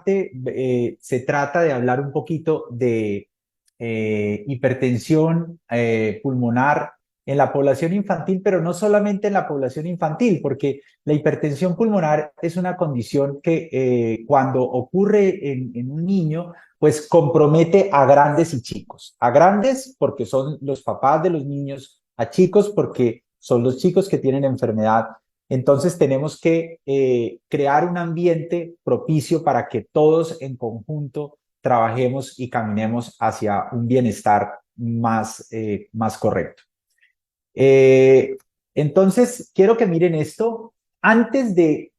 parte se trata de hablar un poquito de hipertensión pulmonar en la población infantil, pero no solamente en la población infantil, porque la hipertensión pulmonar es una condición que cuando ocurre en un niño, pues compromete a grandes y chicos. A grandes porque son los papás de los niños, a chicos porque son los chicos que tienen enfermedad. Entonces tenemos que crear un ambiente propicio para que todos en conjunto trabajemos y caminemos hacia un bienestar más correcto. Eh, entonces, quiero que miren esto. Antes de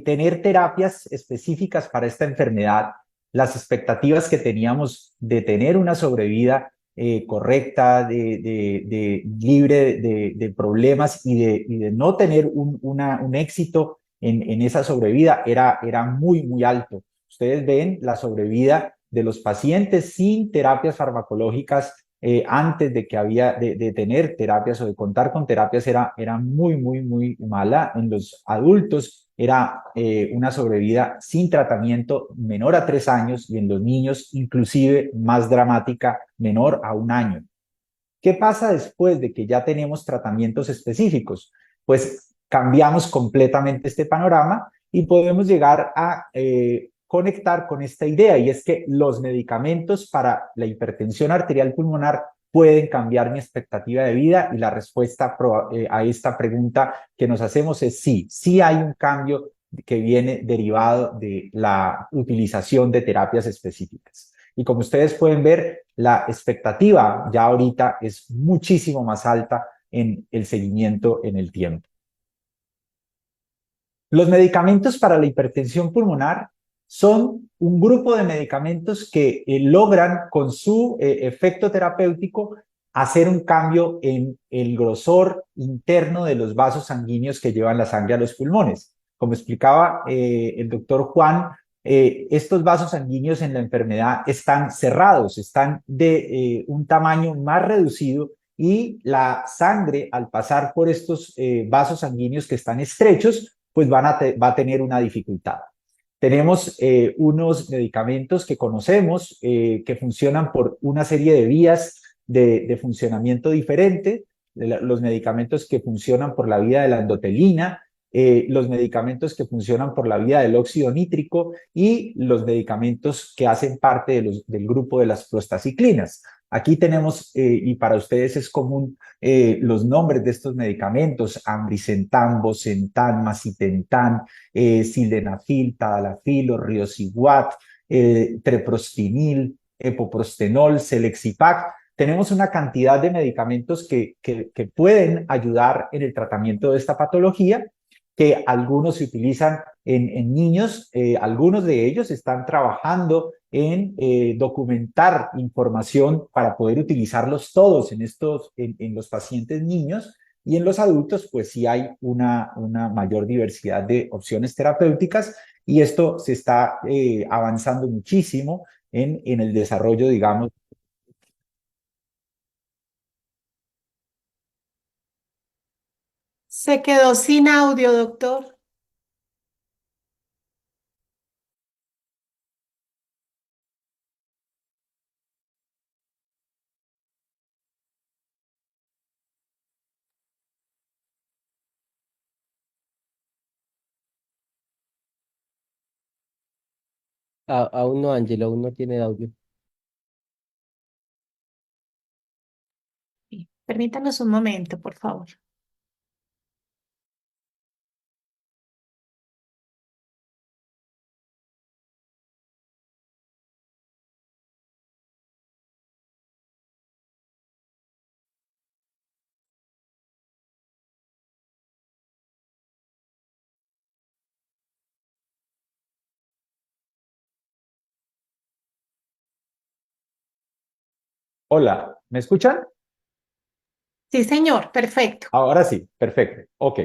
tener terapias específicas para esta enfermedad, las expectativas que teníamos de tener una sobrevida correcta, libre de problemas y de no tener un éxito en esa sobrevida era muy alto. Ustedes ven la sobrevida de los pacientes sin terapias farmacológicas antes de que había de tener terapias o de contar con terapias era muy mala. En los adultos era una sobrevida sin tratamiento menor a 3 años y en los niños inclusive más dramática, menor a 1 año. ¿Qué pasa después de que ya tenemos tratamientos específicos? Pues cambiamos completamente este panorama y podemos llegar a conectar con esta idea, y es que los medicamentos para la hipertensión arterial pulmonar pueden cambiar mi expectativa de vida, y la respuesta a esta pregunta que nos hacemos es sí, sí hay un cambio que viene derivado de la utilización de terapias específicas. Y como ustedes pueden ver, la expectativa ya ahorita es muchísimo más alta en el seguimiento en el tiempo. Los medicamentos para la hipertensión pulmonar son un grupo de medicamentos que logran con su efecto terapéutico hacer un cambio en el grosor interno de los vasos sanguíneos que llevan la sangre a los pulmones. Como explicaba el doctor Juan, estos vasos sanguíneos en la enfermedad están cerrados, están de un tamaño más reducido, y la sangre, al pasar por estos vasos sanguíneos que están estrechos, pues va a tener una dificultad. Tenemos unos medicamentos que conocemos que funcionan por una serie de vías de funcionamiento diferente, los medicamentos que funcionan por la vía de la endotelina, los medicamentos que funcionan por la vía del óxido nítrico y los medicamentos que hacen parte del grupo de las prostaciclinas. Aquí tenemos, y para ustedes es común, los nombres de estos medicamentos: ambrisentan, bosentan, macitentan, sildenafil, tadalafil, riociguat, treprostinil, epoprostenol, celexipac. Tenemos una cantidad de medicamentos que pueden ayudar en el tratamiento de esta patología, que algunos se utilizan en niños, algunos de ellos están trabajando en documentar información para poder utilizarlos todos en los pacientes niños, y en los adultos pues sí hay una mayor diversidad de opciones terapéuticas, y esto se está avanzando muchísimo en el desarrollo, digamos. Se quedó sin audio, doctor. Aún no, Ángelo, aún no tiene audio. Sí. Permítanos un momento, por favor. Hola, ¿me escuchan? Sí, señor, perfecto. Ahora sí, perfecto. Ok.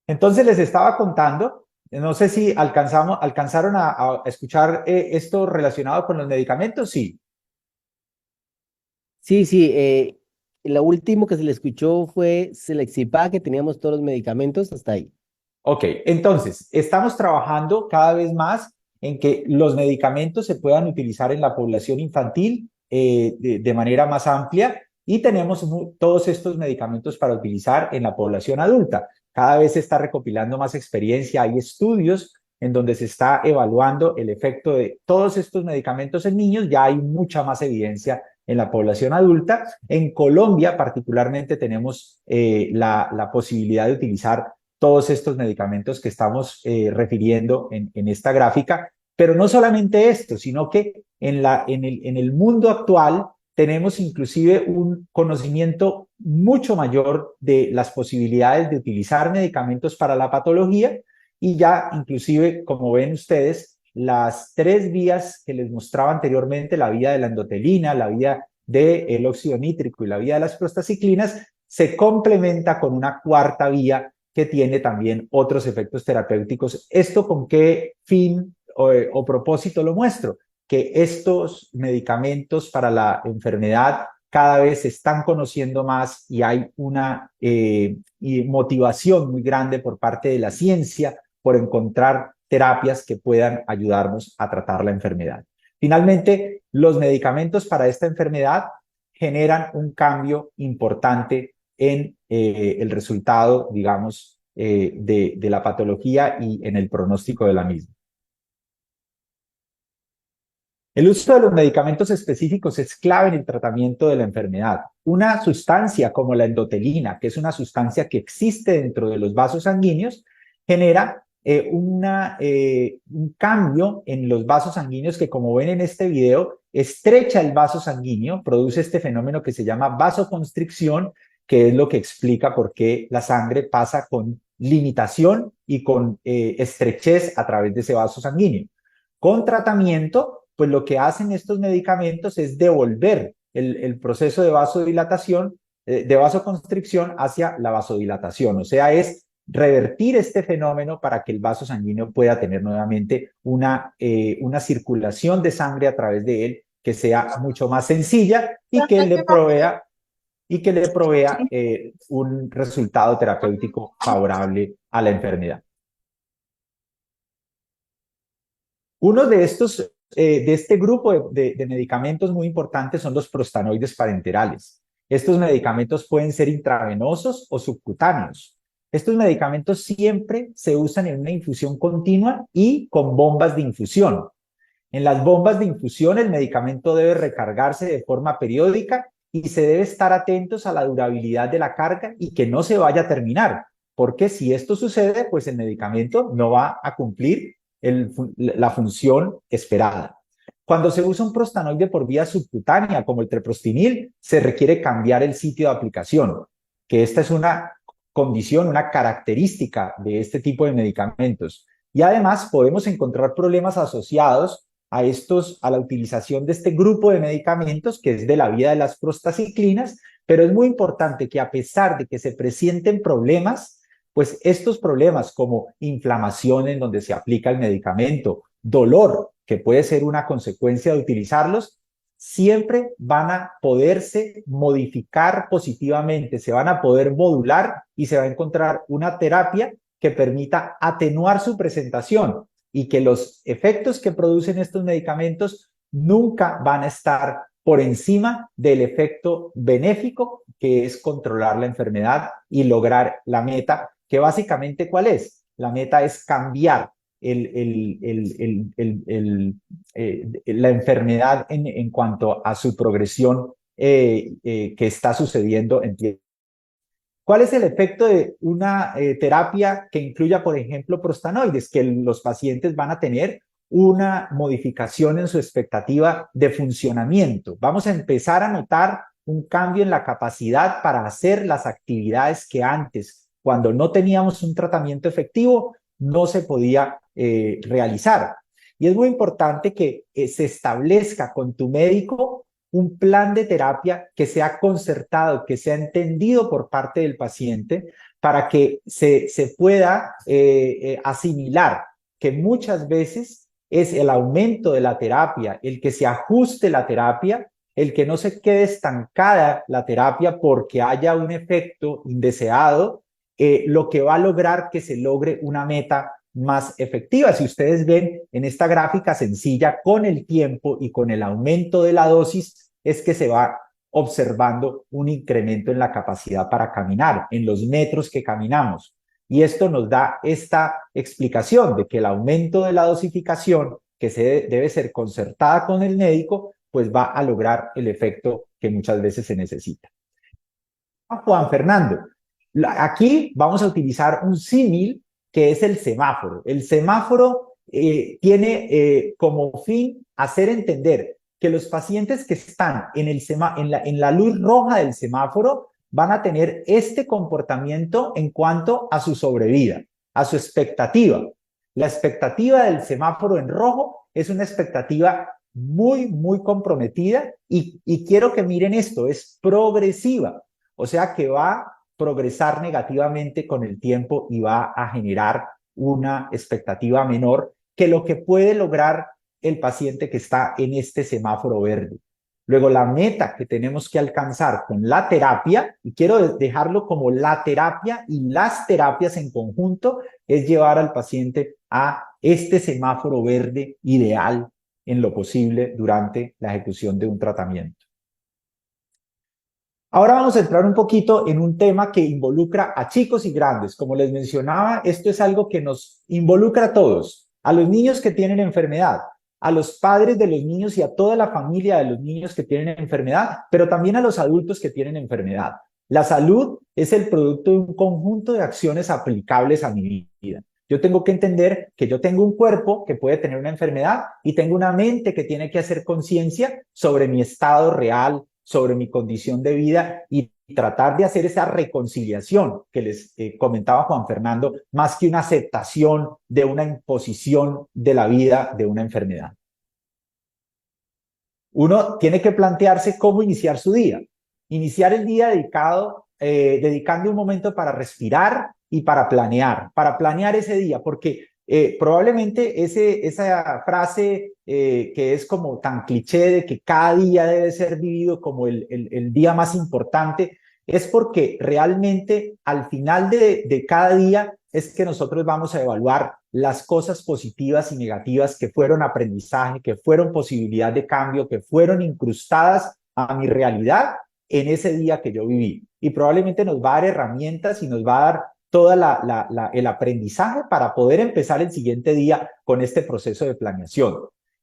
Entonces les estaba contando, no sé si alcanzaron a escuchar esto relacionado con los medicamentos. Sí. Sí, sí, lo último que se le escuchó fue Celexipa, que teníamos todos los medicamentos hasta ahí. Ok, entonces estamos trabajando cada vez más en que los medicamentos se puedan utilizar en la población infantil de manera más amplia, y tenemos todos estos medicamentos para utilizar en la población adulta. Cada vez se está recopilando más experiencia, hay estudios en donde se está evaluando el efecto de todos estos medicamentos en niños, ya hay mucha más evidencia en la población adulta. En Colombia particularmente tenemos la posibilidad de utilizar todos estos medicamentos que estamos refiriendo en esta gráfica, pero no solamente esto, sino que en el mundo actual tenemos inclusive un conocimiento mucho mayor de las posibilidades de utilizar medicamentos para la patología, y ya inclusive, como ven ustedes, las 3 vías que les mostraba anteriormente, la vía de la endotelina, la vía del óxido nítrico y la vía de las prostaciclinas, se complementa con una 4ª vía que tiene también otros efectos terapéuticos. ¿Esto con qué fin o propósito lo muestro? Que estos medicamentos para la enfermedad cada vez se están conociendo más, y hay una motivación muy grande por parte de la ciencia por encontrar terapias que puedan ayudarnos a tratar la enfermedad. Finalmente, los medicamentos para esta enfermedad generan un cambio importante en el resultado, digamos, de la patología y en el pronóstico de la misma. El uso de los medicamentos específicos es clave en el tratamiento de la enfermedad. Una sustancia como la endotelina, que es una sustancia que existe dentro de los vasos sanguíneos, genera un cambio en los vasos sanguíneos que, como ven en este video, estrecha el vaso sanguíneo, produce este fenómeno que se llama vasoconstricción, que es lo que explica por qué la sangre pasa con limitación y con estrechez a través de ese vaso sanguíneo. Con tratamiento, pues lo que hacen estos medicamentos es devolver el proceso de vasodilatación, de vasoconstricción hacia la vasodilatación, o sea, es revertir este fenómeno para que el vaso sanguíneo pueda tener nuevamente una circulación de sangre a través de él que sea mucho más sencilla y que le provea un resultado terapéutico favorable a la enfermedad. Uno de este grupo de medicamentos muy importantes son los prostanoides parenterales. Estos medicamentos pueden ser intravenosos o subcutáneos. Estos medicamentos siempre se usan en una infusión continua y con bombas de infusión. En las bombas de infusión, el medicamento debe recargarse de forma periódica y se debe estar atentos a la durabilidad de la carga y que no se vaya a terminar, porque si esto sucede, pues el medicamento no va a cumplir la función esperada. Cuando se usa un prostanoide por vía subcutánea, como el treprostinil, se requiere cambiar el sitio de aplicación, que esta es una condición, una característica de este tipo de medicamentos. Y además podemos encontrar problemas asociados a la utilización de este grupo de medicamentos, que es de la vía de las prostaciclinas, pero es muy importante que, a pesar de que se presenten problemas, pues estos problemas como inflamación en donde se aplica el medicamento, dolor, que puede ser una consecuencia de utilizarlos, siempre van a poderse modificar positivamente, se van a poder modular y se va a encontrar una terapia que permita atenuar su presentación y que los efectos que producen estos medicamentos nunca van a estar por encima del efecto benéfico, que es controlar la enfermedad y lograr la meta, que básicamente ¿cuál es? La meta es cambiar la enfermedad en cuanto a su progresión que está sucediendo en tiempo. ¿Cuál es el efecto de una terapia que incluya, por ejemplo, prostanoides? Que los pacientes van a tener una modificación en su expectativa de funcionamiento. Vamos a empezar a notar un cambio en la capacidad para hacer las actividades que antes, cuando no teníamos un tratamiento efectivo, no se podía realizar. Y es muy importante que se establezca con tu médico un plan de terapia que sea concertado, que sea entendido por parte del paciente, para que se pueda asimilar que muchas veces es el aumento de la terapia, el que se ajuste la terapia, el que no se quede estancada la terapia porque haya un efecto indeseado, lo que va a lograr que se logre una meta más efectiva. Si ustedes ven en esta gráfica sencilla, con el tiempo y con el aumento de la dosis, es que se va observando un incremento en la capacidad para caminar, en los metros que caminamos. Y esto nos da esta explicación de que el aumento de la dosificación, que debe ser concertada con el médico, pues va a lograr el efecto que muchas veces se necesita. Juan Fernando, aquí vamos a utilizar un símil que es el semáforo. El semáforo tiene como fin hacer entender que los pacientes que están en la luz roja del semáforo van a tener este comportamiento en cuanto a su sobrevida, a su expectativa. La expectativa del semáforo en rojo es una expectativa muy, muy comprometida y quiero que miren esto, es progresiva, o sea que va a progresar negativamente con el tiempo y va a generar una expectativa menor que lo que puede lograr el paciente que está en este semáforo verde. Luego, la meta que tenemos que alcanzar con la terapia, y quiero dejarlo como la terapia y las terapias en conjunto, es llevar al paciente a este semáforo verde ideal en lo posible durante la ejecución de un tratamiento. Ahora vamos a entrar un poquito en un tema que involucra a chicos y grandes. Como les mencionaba, esto es algo que nos involucra a todos, a los niños que tienen enfermedad, a los padres de los niños y a toda la familia de los niños que tienen enfermedad, pero también a los adultos que tienen enfermedad. La salud es el producto de un conjunto de acciones aplicables a mi vida. Yo tengo que entender que yo tengo un cuerpo que puede tener una enfermedad y tengo una mente que tiene que hacer conciencia sobre mi estado real, sobre mi condición de vida y tratar de hacer esa reconciliación que les comentaba Juan Fernando, más que una aceptación de una imposición de la vida de una enfermedad. Uno tiene que plantearse cómo iniciar su día. Iniciar el día dedicando un momento para respirar y para planear ese día, porque probablemente esa frase que es como tan cliché de que cada día debe ser vivido como el día más importante, es porque realmente al final de cada día es que nosotros vamos a evaluar las cosas positivas y negativas que fueron aprendizaje, que fueron posibilidad de cambio, que fueron incrustadas a mi realidad en ese día que yo viví. Y probablemente nos va a dar herramientas y nos va a dar todo el aprendizaje para poder empezar el siguiente día con este proceso de planeación.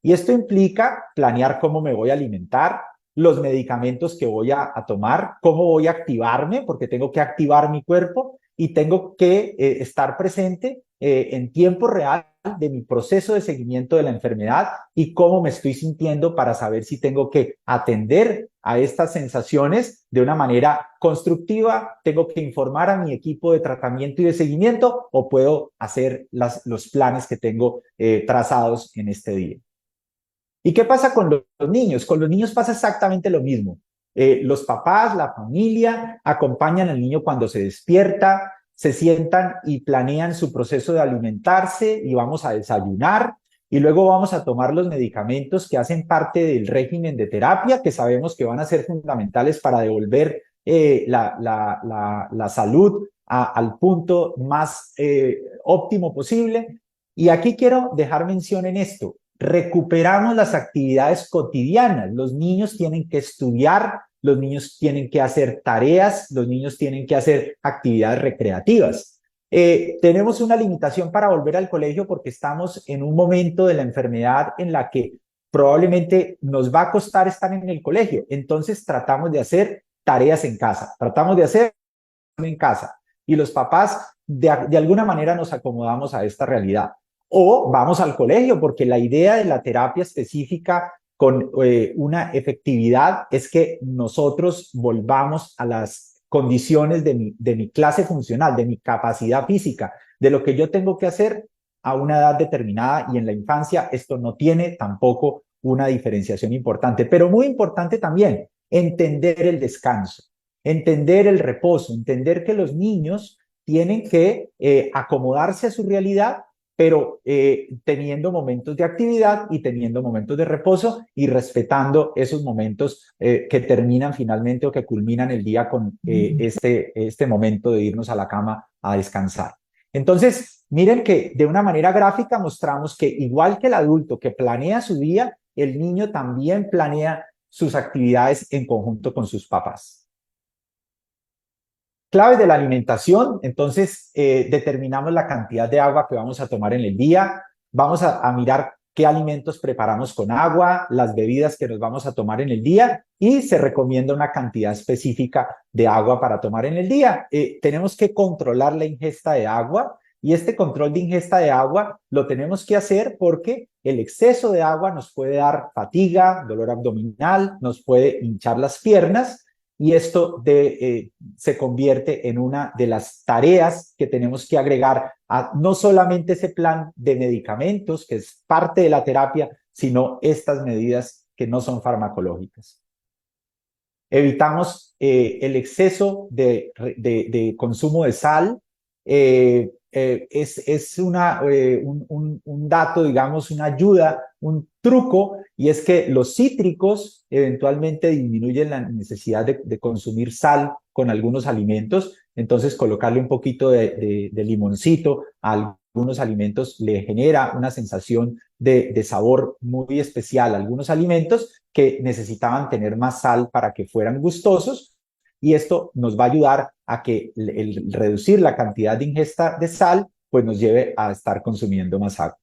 Y esto implica planear cómo me voy a alimentar, los medicamentos que voy a tomar, cómo voy a activarme, porque tengo que activar mi cuerpo y tengo que estar presente en tiempo real de mi proceso de seguimiento de la enfermedad y cómo me estoy sintiendo para saber si tengo que atender a estas sensaciones de una manera constructiva, tengo que informar a mi equipo de tratamiento y de seguimiento o puedo hacer los planes que tengo trazados en este día. ¿Y qué pasa con los niños? Con los niños pasa exactamente lo mismo. Los papás, la familia, acompañan al niño cuando se despierta, se sientan y planean su proceso de alimentarse y vamos a desayunar y luego vamos a tomar los medicamentos que hacen parte del régimen de terapia, que sabemos que van a ser fundamentales para devolver la salud al punto más óptimo posible. Y aquí quiero dejar mención en esto. Recuperamos las actividades cotidianas. Los niños tienen que estudiar, los niños tienen que hacer tareas, los niños tienen que hacer actividades recreativas. Tenemos una limitación para volver al colegio porque estamos en un momento de la enfermedad en la que probablemente nos va a costar estar en el colegio. Entonces tratamos de hacer tareas en casa, tratamos de hacer en casa y los papás de alguna manera nos acomodamos a esta realidad. O vamos al colegio, porque la idea de la terapia específica con una efectividad es que nosotros volvamos a las condiciones de mi clase funcional, de mi capacidad física, de lo que yo tengo que hacer a una edad determinada y en la infancia esto no tiene tampoco una diferenciación importante, pero muy importante también entender el descanso, entender el reposo, entender que los niños tienen que acomodarse a su realidad, pero teniendo momentos de actividad y teniendo momentos de reposo y respetando esos momentos que terminan finalmente o que culminan el día con este momento de irnos a la cama a descansar. Entonces, miren que de una manera gráfica mostramos que igual que el adulto que planea su día, el niño también planea sus actividades en conjunto con sus papás. Claves de la alimentación, entonces determinamos la cantidad de agua que vamos a tomar en el día, vamos a mirar qué alimentos preparamos con agua, las bebidas que nos vamos a tomar en el día y se recomienda una cantidad específica de agua para tomar en el día. Tenemos que controlar la ingesta de agua y este control de ingesta de agua lo tenemos que hacer porque el exceso de agua nos puede dar fatiga, dolor abdominal, nos puede hinchar las piernas y esto se convierte en una de las tareas que tenemos que agregar a no solamente ese plan de medicamentos, que es parte de la terapia, sino estas medidas que no son farmacológicas. Evitamos el exceso de consumo de sal. Es un dato, digamos, una ayuda, un truco, y es que los cítricos eventualmente disminuyen la necesidad de consumir sal con algunos alimentos, entonces colocarle un poquito de limoncito a algunos alimentos le genera una sensación de sabor muy especial a algunos alimentos que necesitaban tener más sal para que fueran gustosos, y esto nos va a ayudar a que el reducir la cantidad de ingesta de sal pues nos lleve a estar consumiendo más agua.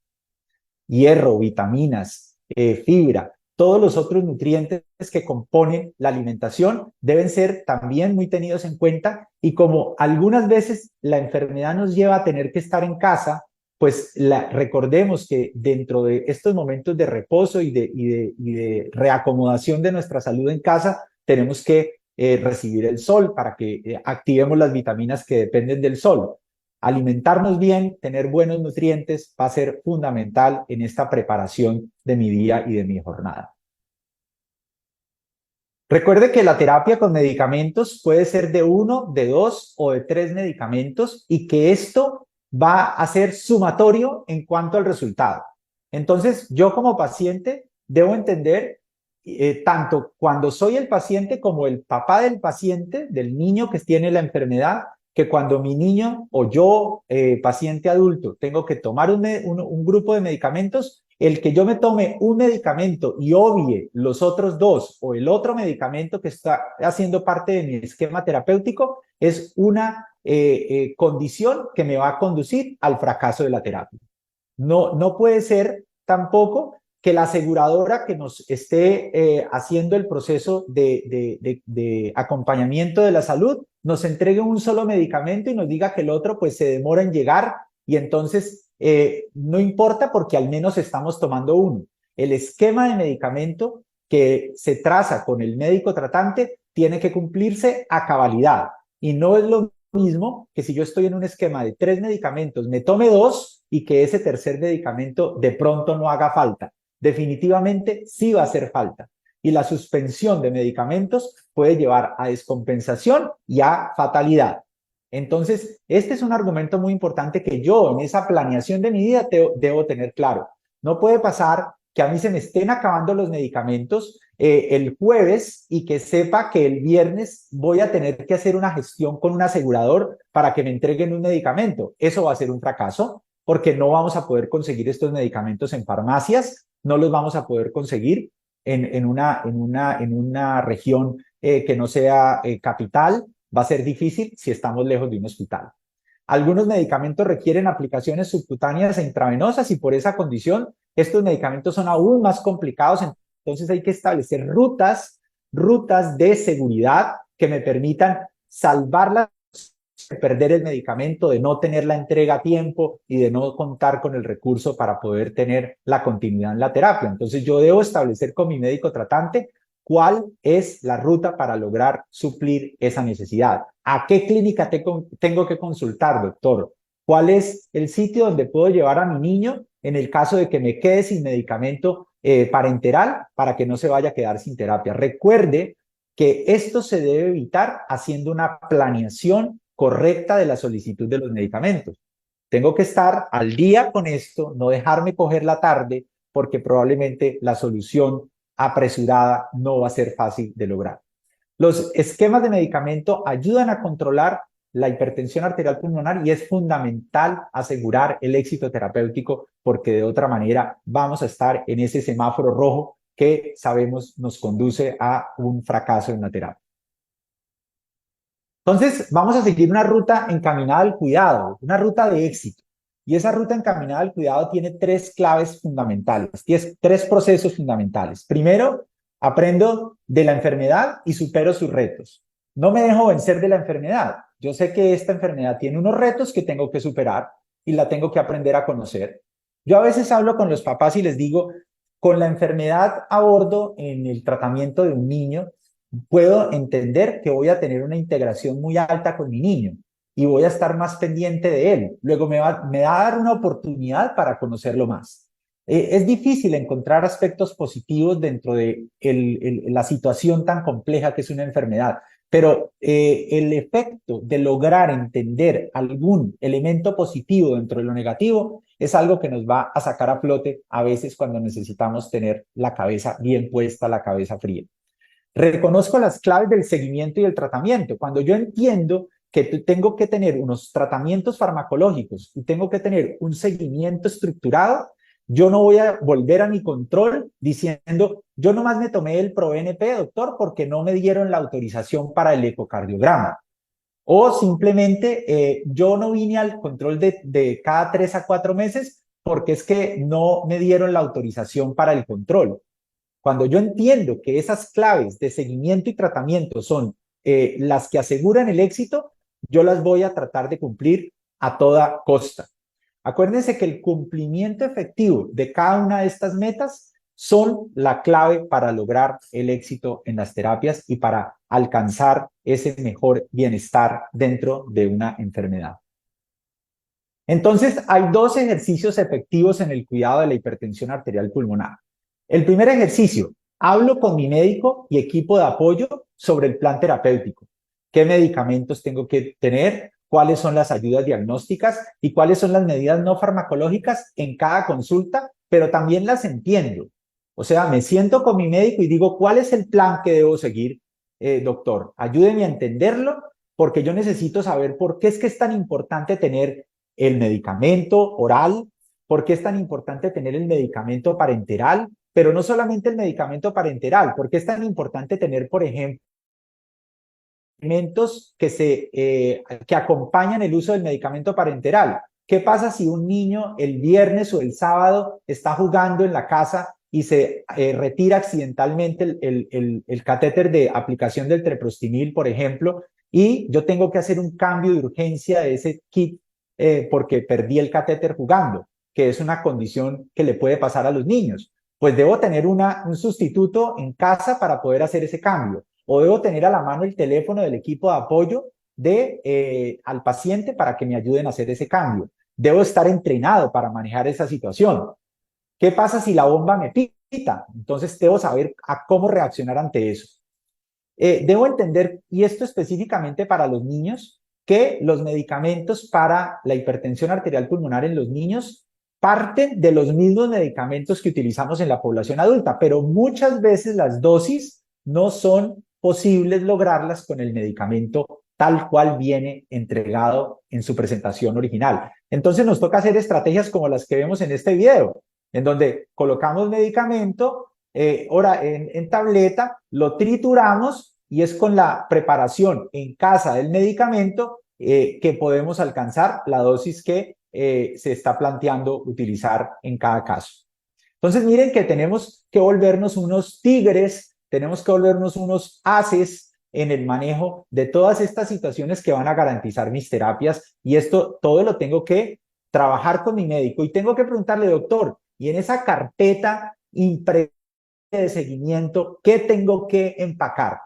Hierro, vitaminas, fibra, todos los otros nutrientes que componen la alimentación deben ser también muy tenidos en cuenta, y como algunas veces la enfermedad nos lleva a tener que estar en casa, pues recordemos que dentro de estos momentos de reposo y de reacomodación de nuestra salud en casa, tenemos que recibir el sol para que activemos las vitaminas que dependen del sol. Alimentarnos bien, tener buenos nutrientes va a ser fundamental en esta preparación de mi día y de mi jornada. Recuerde que la terapia con medicamentos puede ser de 1, de 2 o de 3 medicamentos, y que esto va a ser sumatorio en cuanto al resultado. Entonces, yo como paciente debo entender, tanto cuando soy el paciente como el papá del paciente, del niño que tiene la enfermedad, que cuando mi niño o yo, paciente adulto, tengo que tomar un grupo de medicamentos, el que yo me tome un medicamento y obvie los otros dos o el otro medicamento que está haciendo parte de mi esquema terapéutico es una condición que me va a conducir al fracaso de la terapia. No puede ser tampoco que la aseguradora que nos esté haciendo el proceso de acompañamiento de la salud nos entregue un solo medicamento y nos diga que el otro pues se demora en llegar, y entonces no importa porque al menos estamos tomando uno. El esquema de medicamento que se traza con el médico tratante tiene que cumplirse a cabalidad, y no es lo mismo que si yo estoy en un esquema de 3 medicamentos, me tome 2 y que ese tercer medicamento de pronto no haga falta. Definitivamente sí va a hacer falta, y la suspensión de medicamentos puede llevar a descompensación y a fatalidad. Entonces, este es un argumento muy importante que yo en esa planeación de mi vida debo tener claro. No puede pasar que a mí se me estén acabando los medicamentos el jueves y que sepa que el viernes voy a tener que hacer una gestión con un asegurador para que me entreguen un medicamento. Eso va a ser un fracaso porque no vamos a poder conseguir estos medicamentos en farmacias, no los vamos a poder conseguir en una región que no sea capital. Va a ser difícil si estamos lejos de un hospital. Algunos medicamentos requieren aplicaciones subcutáneas e intravenosas, y por esa condición estos medicamentos son aún más complicados. Entonces hay que establecer rutas de seguridad que me permitan salvarla de perder el medicamento, de no tener la entrega a tiempo y de no contar con el recurso para poder tener la continuidad en la terapia. Entonces yo debo establecer con mi médico tratante cuál es la ruta para lograr suplir esa necesidad. ¿A qué clínica tengo que consultar, doctor? ¿Cuál es el sitio donde puedo llevar a mi niño en el caso de que me quede sin medicamento parenteral para que no se vaya a quedar sin terapia? Recuerde que esto se debe evitar haciendo una planeación correcta de la solicitud de los medicamentos. Tengo que estar al día con esto, no dejarme coger la tarde, porque probablemente la solución apresurada no va a ser fácil de lograr. Los esquemas de medicamento ayudan a controlar la hipertensión arterial pulmonar y es fundamental asegurar el éxito terapéutico porque de otra manera vamos a estar en ese semáforo rojo que sabemos nos conduce a un fracaso en la terapia. Entonces, vamos a seguir una ruta encaminada al cuidado, una ruta de éxito. Y esa ruta encaminada al cuidado tiene tres claves fundamentales, tres procesos fundamentales. Primero, aprendo de la enfermedad y supero sus retos. No me dejo vencer de la enfermedad. Yo sé que esta enfermedad tiene unos retos que tengo que superar y la tengo que aprender a conocer. Yo a veces hablo con los papás y les digo, con la enfermedad a bordo en el tratamiento de un niño, puedo entender que voy a tener una integración muy alta con mi niño y voy a estar más pendiente de él. Luego me va a dar una oportunidad para conocerlo más. Es difícil encontrar aspectos positivos dentro de la situación tan compleja que es una enfermedad, pero el efecto de lograr entender algún elemento positivo dentro de lo negativo es algo que nos va a sacar a flote a veces cuando necesitamos tener la cabeza bien puesta, la cabeza fría. Reconozco las claves del seguimiento y el tratamiento. Cuando yo entiendo que tengo que tener unos tratamientos farmacológicos y tengo que tener un seguimiento estructurado, yo no voy a volver a mi control diciendo, yo nomás me tomé el ProNP, doctor, porque no me dieron la autorización para el ecocardiograma. O simplemente yo no vine al control de cada 3 a 4 meses porque es que no me dieron la autorización para el control. Cuando yo entiendo que esas claves de seguimiento y tratamiento son las que aseguran el éxito, yo las voy a tratar de cumplir a toda costa. Acuérdense que el cumplimiento efectivo de cada una de estas metas son la clave para lograr el éxito en las terapias y para alcanzar ese mejor bienestar dentro de una enfermedad. Entonces, hay dos ejercicios efectivos en el cuidado de la hipertensión arterial pulmonar. El primer ejercicio, hablo con mi médico y equipo de apoyo sobre el plan terapéutico. ¿Qué medicamentos tengo que tener? ¿Cuáles son las ayudas diagnósticas? ¿Y cuáles son las medidas no farmacológicas en cada consulta? Pero también las entiendo. O sea, me siento con mi médico y digo, ¿cuál es el plan que debo seguir, doctor? Ayúdeme a entenderlo porque yo necesito saber por qué es que es tan importante tener el medicamento oral, por qué es tan importante tener el medicamento parenteral, pero no solamente el medicamento parenteral, por qué es tan importante tener, por ejemplo, alimentos que acompañan el uso del medicamento parenteral. ¿Qué pasa si un niño el viernes o el sábado está jugando en la casa y se retira accidentalmente el catéter de aplicación del treprostinil, por ejemplo, y yo tengo que hacer un cambio de urgencia de ese kit porque perdí el catéter jugando, que es una condición que le puede pasar a los niños? Pues debo tener un sustituto en casa para poder hacer ese cambio, o debo tener a la mano el teléfono del equipo de apoyo al paciente para que me ayuden a hacer ese cambio. Debo estar entrenado para manejar esa situación. ¿Qué pasa si la bomba me pita? Entonces debo saber a cómo reaccionar ante eso. Debo entender, y esto específicamente para los niños, que los medicamentos para la hipertensión arterial pulmonar en los niños parten de los mismos medicamentos que utilizamos en la población adulta, pero muchas veces las dosis no son posibles lograrlas con el medicamento tal cual viene entregado en su presentación original. Entonces nos toca hacer estrategias como las que vemos en este video, en donde colocamos medicamento en tableta, lo trituramos y es con la preparación en casa del medicamento que podemos alcanzar la dosis que se está planteando utilizar en cada caso. Entonces miren que tenemos que volvernos unos tigres, tenemos que volvernos unos ases en el manejo de todas estas situaciones que van a garantizar mis terapias, y esto todo lo tengo que trabajar con mi médico y tengo que preguntarle, doctor, y en esa carpeta de seguimiento, ¿qué tengo que empacar?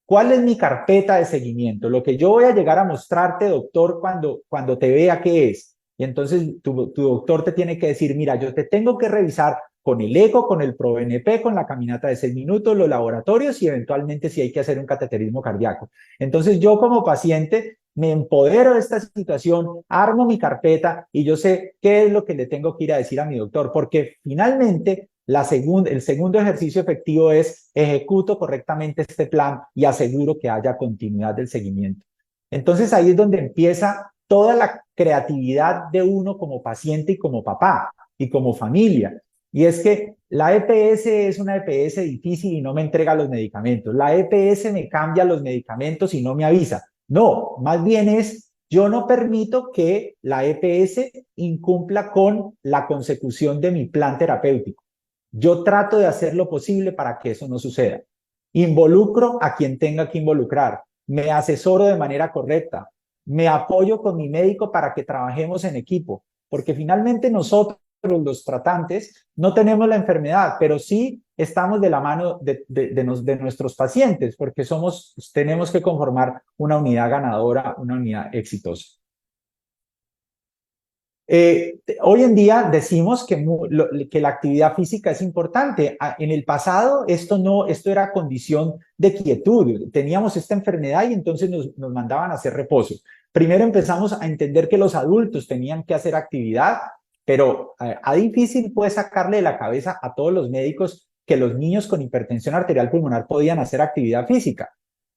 ¿Cuál es mi carpeta de seguimiento? Lo que yo voy a llegar a mostrarte, doctor, cuando te vea, ¿qué es? Y entonces tu doctor te tiene que decir, mira, yo te tengo que revisar con el eco, con el ProNP, con la caminata de 6 minutos, los laboratorios y eventualmente si hay que hacer un cateterismo cardíaco. Entonces yo como paciente me empodero de esta situación, armo mi carpeta y yo sé qué es lo que le tengo que ir a decir a mi doctor, porque finalmente el segundo ejercicio efectivo es ejecuto correctamente este plan y aseguro que haya continuidad del seguimiento. Entonces ahí es donde empieza toda la creatividad de uno como paciente y como papá y como familia. Y es que la EPS es una EPS difícil y no me entrega los medicamentos. La EPS me cambia los medicamentos y no me avisa. No, más bien es, yo no permito que la EPS incumpla con la consecución de mi plan terapéutico. Yo trato de hacer lo posible para que eso no suceda. Involucro a quien tenga que involucrar. Me asesoro de manera correcta. Me apoyo con mi médico para que trabajemos en equipo. Porque finalmente nosotros, los tratantes, no tenemos la enfermedad, pero sí estamos de la mano de nuestros pacientes, porque tenemos que conformar una unidad ganadora, una unidad exitosa. Hoy en día decimos que la actividad física es importante. En el pasado esto era condición de quietud. Teníamos esta enfermedad y entonces nos mandaban a hacer reposo. Primero empezamos a entender que los adultos tenían que hacer actividad, pero a difícil puede sacarle de la cabeza a todos los médicos que los niños con hipertensión arterial pulmonar podían hacer actividad física.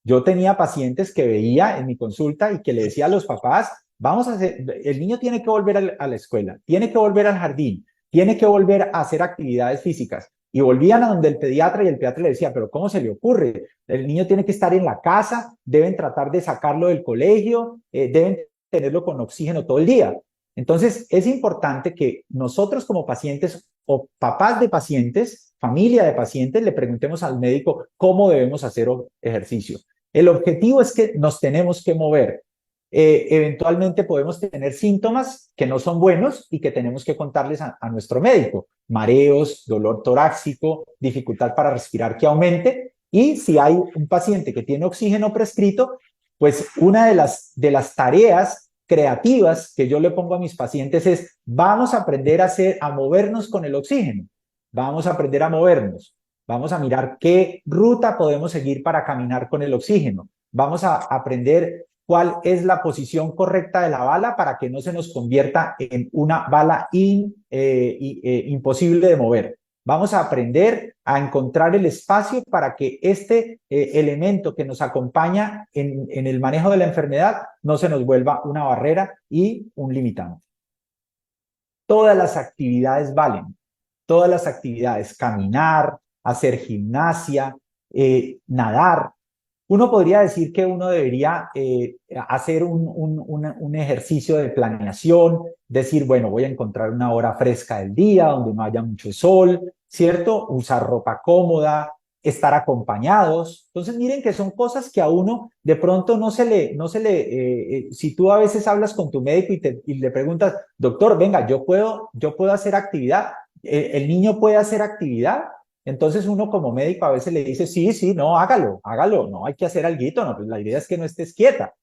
Yo tenía pacientes que veía en mi consulta y que le decía a los papás, el niño tiene que volver a la escuela, tiene que volver al jardín, tiene que volver a hacer actividades físicas. Y volvían a donde el pediatra y el pediatra le decía, pero ¿cómo se le ocurre? El niño tiene que estar en la casa, deben tratar de sacarlo del colegio, deben tenerlo con oxígeno todo el día. Entonces, es importante que nosotros como pacientes o papás de pacientes, familia de pacientes, le preguntemos al médico cómo debemos hacer ejercicio. El objetivo es que nos tenemos que mover. Eventualmente podemos tener síntomas que no son buenos y que tenemos que contarles a nuestro médico. Mareos, dolor torácico, dificultad para respirar que aumente. Y si hay un paciente que tiene oxígeno prescrito, pues una de las tareas creativas que yo le pongo a mis pacientes es, vamos a aprender a movernos con el oxígeno. Vamos a aprender a movernos. Vamos a mirar qué ruta podemos seguir para caminar con el oxígeno. Vamos a aprender cuál es la posición correcta de la bala para que no se nos convierta en una bala imposible de mover. Vamos a aprender a encontrar el espacio para que este elemento que nos acompaña en el manejo de la enfermedad no se nos vuelva una barrera y un limitante. Todas las actividades valen. Todas las actividades, caminar, hacer gimnasia, nadar. Uno podría decir que uno debería hacer un ejercicio de planeación, decir, bueno, voy a encontrar una hora fresca del día donde no haya mucho sol, ¿cierto? Usar ropa cómoda, estar acompañados. Entonces, miren que son cosas que a uno de pronto si tú a veces hablas con tu médico y le preguntas, doctor, venga, yo puedo hacer actividad, ¿el niño puede hacer actividad? Entonces uno como médico a veces le dice, sí, no, hágalo, no hay que hacer alguito, no, pues la idea es que no estés quieta.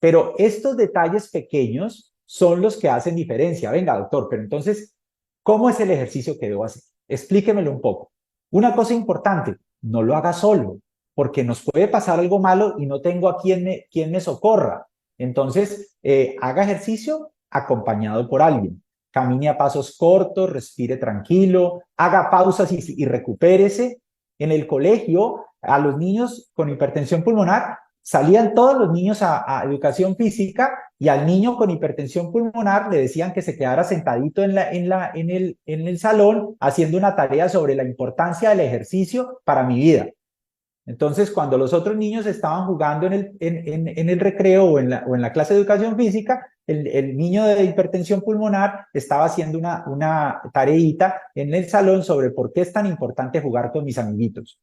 Pero estos detalles pequeños son los que hacen diferencia. Venga, doctor, pero entonces, ¿cómo es el ejercicio que debo hacer? Explíquemelo un poco. Una cosa importante, no lo haga solo, porque nos puede pasar algo malo y no tengo a quien me socorra. Entonces, haga ejercicio acompañado por alguien. Camine a pasos cortos, respire tranquilo, haga pausas y recupérese. En el colegio, a los niños con hipertensión pulmonar, salían todos los niños a educación física y al niño con hipertensión pulmonar le decían que se quedara sentadito en el salón haciendo una tarea sobre la importancia del ejercicio para mi vida. Entonces, cuando los otros niños estaban jugando en el recreo o en la clase de educación física, el niño de hipertensión pulmonar estaba haciendo una tareita en el salón sobre por qué es tan importante jugar con mis amiguitos.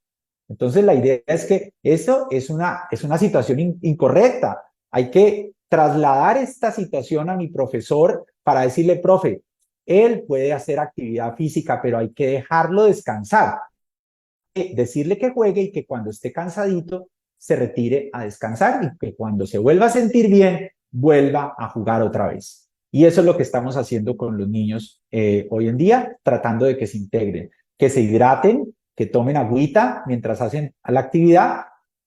Entonces, la idea es que eso es una situación incorrecta. Hay que trasladar esta situación a mi profesor para decirle, profe, él puede hacer actividad física, pero hay que dejarlo descansar. Decirle que juegue y que cuando esté cansadito se retire a descansar y que cuando se vuelva a sentir bien, vuelva a jugar otra vez. Y eso es lo que estamos haciendo con los niños hoy en día, tratando de que se integren, que se hidraten, que tomen agüita mientras hacen la actividad,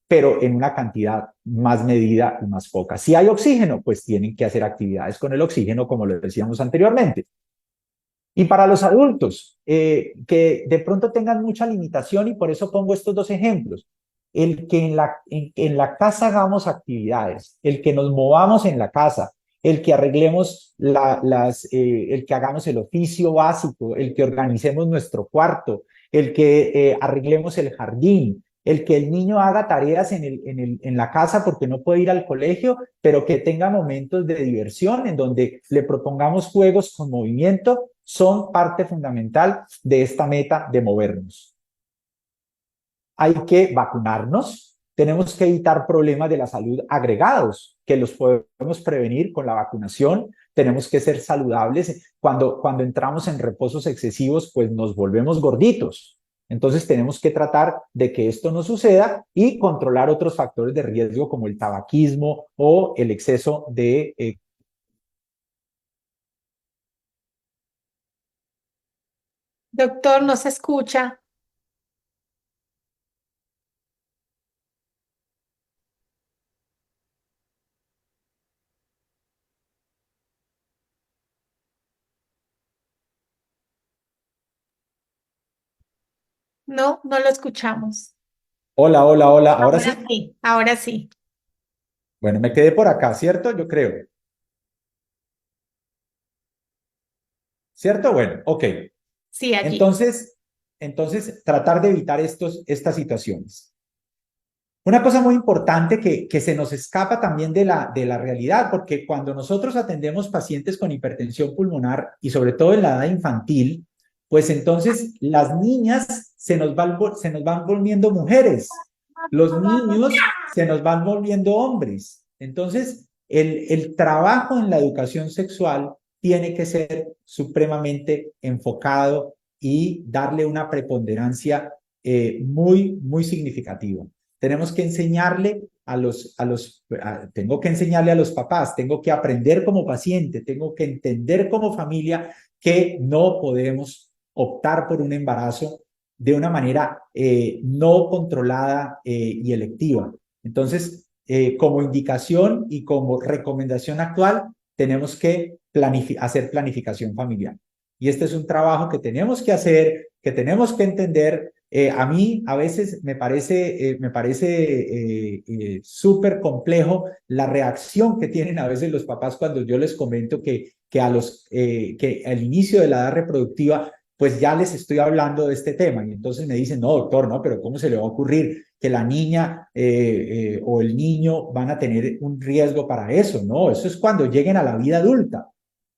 pero en una cantidad más medida y más poca. Si hay oxígeno, pues tienen que hacer actividades con el oxígeno, como lo decíamos anteriormente. Y para los adultos, que de pronto tengan mucha limitación, y por eso pongo estos dos ejemplos. el que en la casa hagamos actividades, el que nos movamos en la casa, el que arreglemos el que hagamos el oficio básico, el que organicemos nuestro cuarto, el que arreglemos el jardín, el que el niño haga tareas en la casa porque no puede ir al colegio, pero que tenga momentos de diversión en donde le propongamos juegos con movimiento, son parte fundamental de esta meta de movernos. Hay que vacunarnos, tenemos que evitar problemas de la salud agregados, que los podemos prevenir con la vacunación, tenemos que ser saludables. Cuando entramos en reposos excesivos, pues nos volvemos gorditos. Entonces tenemos que tratar de que esto no suceda y controlar otros factores de riesgo como el tabaquismo o el exceso de... Doctor, no se escucha. No, no lo escuchamos. Hola, hola, hola, ¿ahora sí? Ahora sí, ahora sí. Bueno, me quedé por acá, ¿cierto? Yo creo. ¿Cierto? Bueno, ok. Sí, allí. Entonces, tratar de evitar estas situaciones. Una cosa muy importante que se nos escapa también de la realidad, porque cuando nosotros atendemos pacientes con hipertensión pulmonar y sobre todo en la edad infantil, pues entonces las niñas se nos van volviendo mujeres, los niños se nos van volviendo hombres. Entonces, el trabajo en la educación sexual tiene que ser supremamente enfocado y darle una preponderancia muy significativa. Tenemos que enseñarle tengo que enseñarle a los papás, tengo que aprender como paciente, tengo que entender como familia que no podemos optar por un embarazo de una manera no controlada y electiva. Entonces, como indicación y como recomendación actual, tenemos que hacer planificación familiar. Y este es un trabajo que tenemos que hacer, que tenemos que entender. A mí a veces me parece súper complejo la reacción que tienen a veces los papás cuando yo les comento que al inicio de la edad reproductiva pues ya les estoy hablando de este tema y entonces me dicen, no doctor, no, pero ¿cómo se le va a ocurrir que la niña o el niño van a tener un riesgo para eso? No, eso es cuando lleguen a la vida adulta.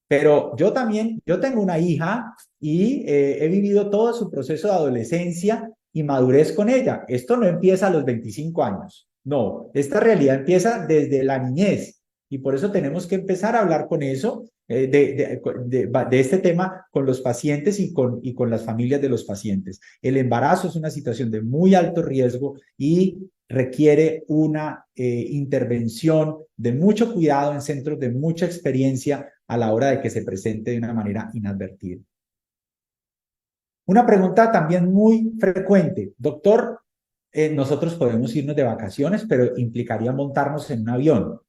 Pero yo también, yo tengo una hija y he vivido todo su proceso de adolescencia y madurez con ella. Esto no empieza a los 25 años, no, esta realidad empieza desde la niñez y por eso tenemos que empezar a hablar con eso, de este tema con los pacientes y con las familias de los pacientes. El embarazo es una situación de muy alto riesgo y requiere una intervención de mucho cuidado en centros de mucha experiencia a la hora de que se presente de una manera inadvertida. Una pregunta también muy frecuente, doctor, nosotros podemos irnos de vacaciones, pero implicaría montarnos en un avión.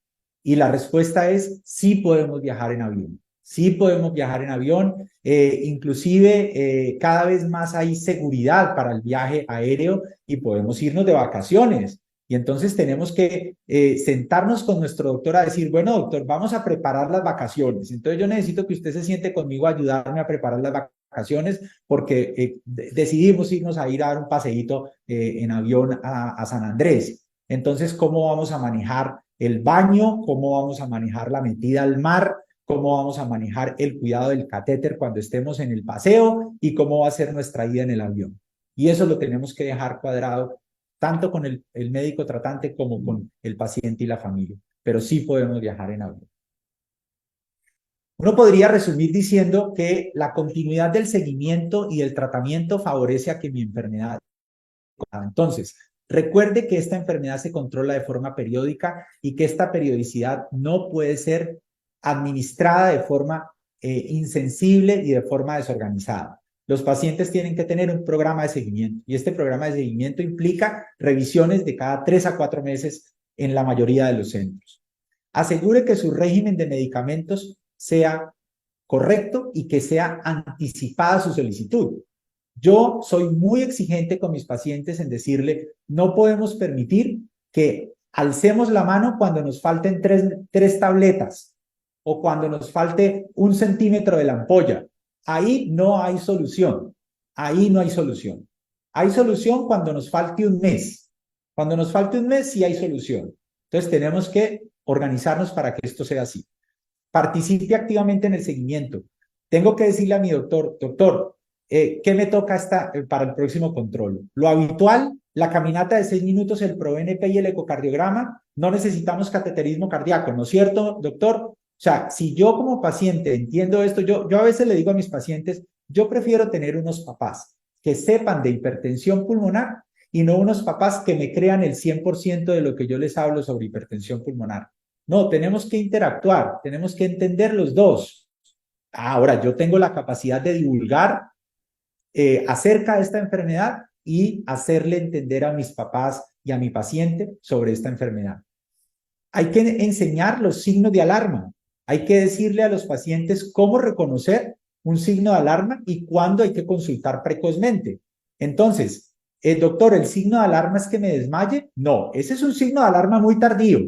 Y la respuesta es sí podemos viajar en avión. Sí podemos viajar en avión, inclusive cada vez más hay seguridad para el viaje aéreo y podemos irnos de vacaciones. Y entonces tenemos que sentarnos con nuestro doctor a decir, bueno, doctor, vamos a preparar las vacaciones. Entonces yo necesito que usted se siente conmigo a ayudarme a preparar las vacaciones porque decidimos irnos a ir a dar un paseíto en avión a San Andrés. Entonces, ¿cómo vamos a manejar el baño? ¿Cómo vamos a manejar la metida al mar? ¿Cómo vamos a manejar el cuidado del catéter cuando estemos en el paseo? ¿Y cómo va a ser nuestra ida en el avión? Y eso lo tenemos que dejar cuadrado tanto con el médico tratante como con el paciente y la familia. Pero sí podemos viajar en avión. Uno podría resumir diciendo que la continuidad del seguimiento y del tratamiento favorece a que mi enfermedad... Entonces, recuerde que esta enfermedad se controla de forma periódica y que esta periodicidad no puede ser administrada de forma insensible y de forma desorganizada. Los pacientes tienen que tener un programa de seguimiento y este programa de seguimiento implica revisiones de cada 3 a 4 meses en la mayoría de los centros. Asegure que su régimen de medicamentos sea correcto y que sea anticipada su solicitud. Yo soy muy exigente con mis pacientes en decirle, no podemos permitir que alcemos la mano cuando nos falten tres tabletas o cuando nos falte 1 centímetro de la ampolla. Ahí no hay solución. Ahí no hay solución. Hay solución cuando nos falte un mes. Cuando nos falte un mes, sí hay solución. Entonces tenemos que organizarnos para que esto sea así. Participe activamente en el seguimiento. Tengo que decirle a mi doctor, ¿qué me toca para el próximo control? Lo habitual, la caminata de 6 minutos, el ProNP y el ecocardiograma, no necesitamos cateterismo cardíaco, ¿no es cierto, doctor? O sea, si yo como paciente entiendo esto, yo a veces le digo a mis pacientes, yo prefiero tener unos papás que sepan de hipertensión pulmonar y no unos papás que me crean el 100% de lo que yo les hablo sobre hipertensión pulmonar. No, tenemos que interactuar, tenemos que entender los dos. Ahora, yo tengo la capacidad de divulgar acerca de esta enfermedad y hacerle entender a mis papás y a mi paciente sobre esta enfermedad. Hay que enseñar los signos de alarma. Hay que decirle a los pacientes cómo reconocer un signo de alarma y cuándo hay que consultar precozmente. Entonces, doctor, ¿el signo de alarma es que me desmaye? No, ese es un signo de alarma muy tardío.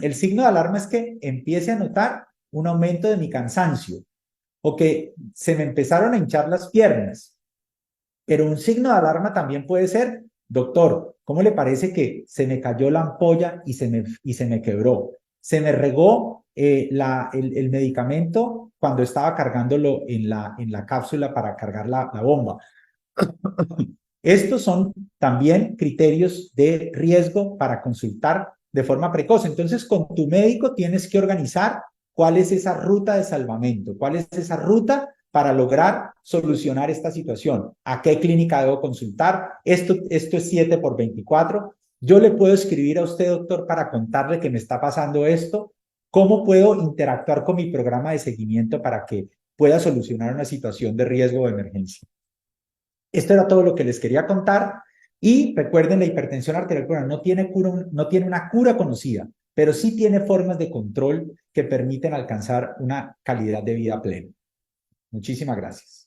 El signo de alarma es que empiece a notar un aumento de mi cansancio o que se me empezaron a hinchar las piernas. Pero un signo de alarma también puede ser, doctor, ¿cómo le parece que se me cayó la ampolla y se me quebró? Se me regó el medicamento cuando estaba cargándolo en la cápsula para cargar la bomba. Estos son también criterios de riesgo para consultar de forma precoz. Entonces, con tu médico tienes que organizar cuál es esa ruta de salvamento, cuál es esa ruta para lograr solucionar esta situación. ¿A qué clínica debo consultar? Esto es 7x24. Yo le puedo escribir a usted, doctor, para contarle que me está pasando esto. ¿Cómo puedo interactuar con mi programa de seguimiento para que pueda solucionar una situación de riesgo o emergencia? Esto era todo lo que les quería contar. Y recuerden, la hipertensión arterial crónica no tiene una cura conocida, pero sí tiene formas de control que permiten alcanzar una calidad de vida plena. Muchísimas gracias.